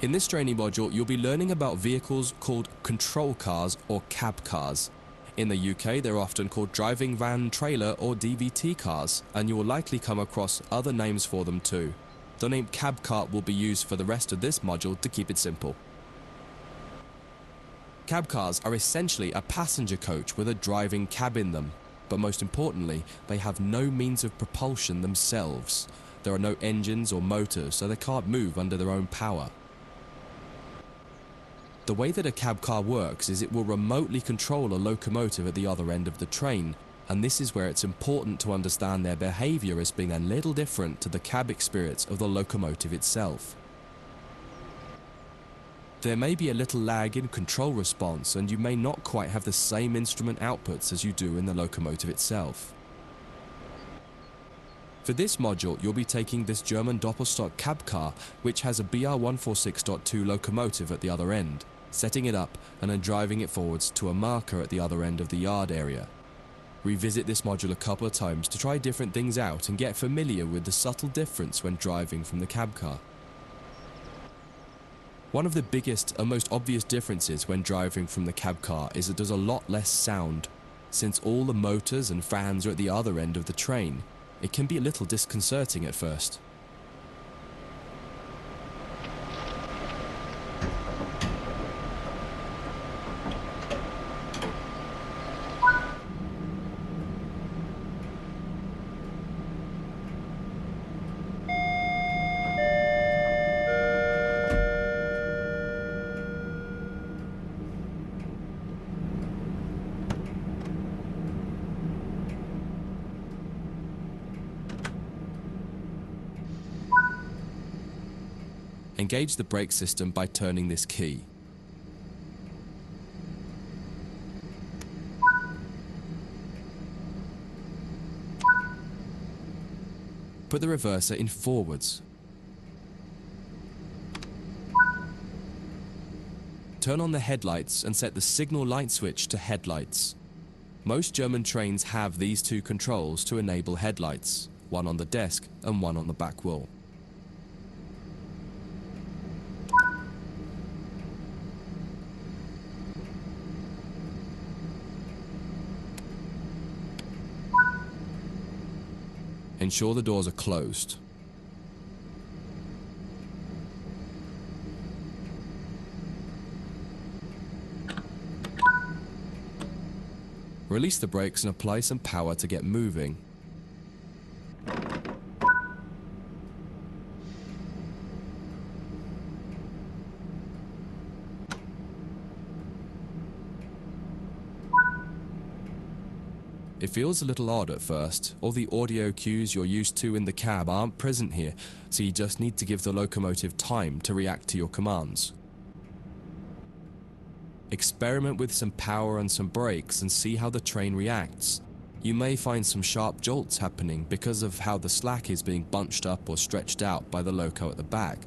In this training module, you'll be learning about vehicles called control cars or cab cars. In the UK, they're often called driving van trailer or DVT cars, and you will likely come across other names for them too. The name cab car will be used for the rest of this module to keep it simple. Cab cars are essentially a passenger coach with a driving cab in them, but most importantly, they have no means of propulsion themselves. There are no engines or motors, so they can't move under their own power. The way that a cab car works is it will remotely control a locomotive at the other end of the train, and this is where it's important to understand their behaviour as being a little different to the cab experience of the locomotive itself. There may be a little lag in control response, and you may not quite have the same instrument outputs as you do in the locomotive itself. For this module, you'll be taking this German Doppelstock cab car, which has a BR146.2 locomotive at the other end, setting it up and then driving it forwards to a marker at the other end of the yard area. Revisit this module a couple of times to try different things out and get familiar with the subtle difference when driving from the cab car. One of the biggest and most obvious differences when driving from the cab car is that there's a lot less sound. Since all the motors and fans are at the other end of the train, it can be a little disconcerting at first. Engage the brake system by turning this key. Put the reverser in forwards. Turn on the headlights and set the signal light switch to headlights. Most German trains have these two controls to enable headlights, one on the desk and one on the back wheel. Ensure the doors are closed. Release the brakes and apply some power to get moving. It feels a little odd at first. All the audio cues you're used to in the cab aren't present here, so you just need to give the locomotive time to react to your commands. Experiment with some power and some brakes and see how the train reacts. You may find some sharp jolts happening because of how the slack is being bunched up or stretched out by the loco at the back.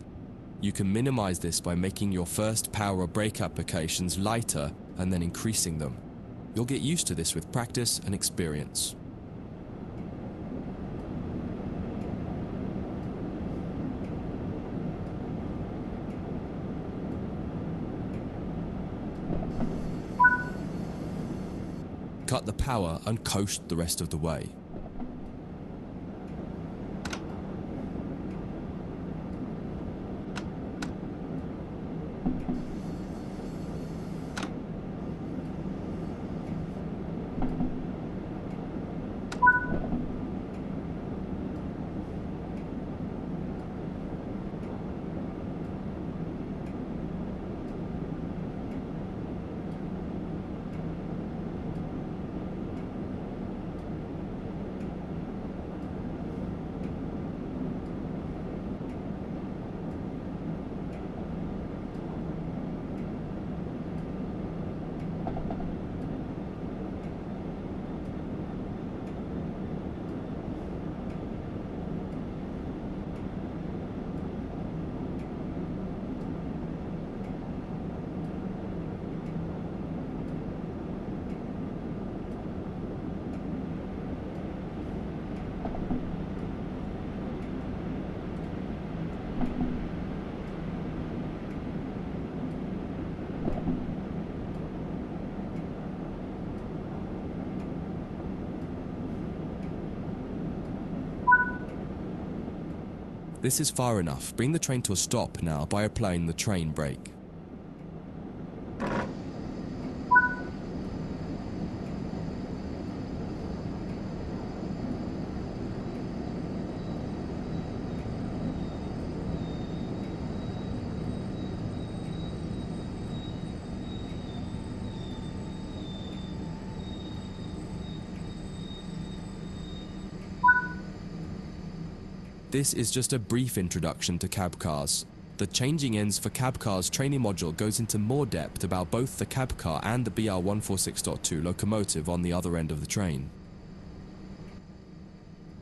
You can minimize this by making your first power or brake applications lighter and then increasing them. You'll get used to this with practice and experience. Cut the power and coast the rest of the way. This is far enough. Bring the train to a stop now by applying the train brake. This is just a brief introduction to cab cars. The changing ends for cab cars training module goes into more depth about both the cab car and the BR146.2 locomotive on the other end of the train.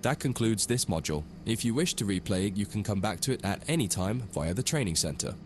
That concludes this module. If you wish to replay it, you can come back to it at any time via the training center.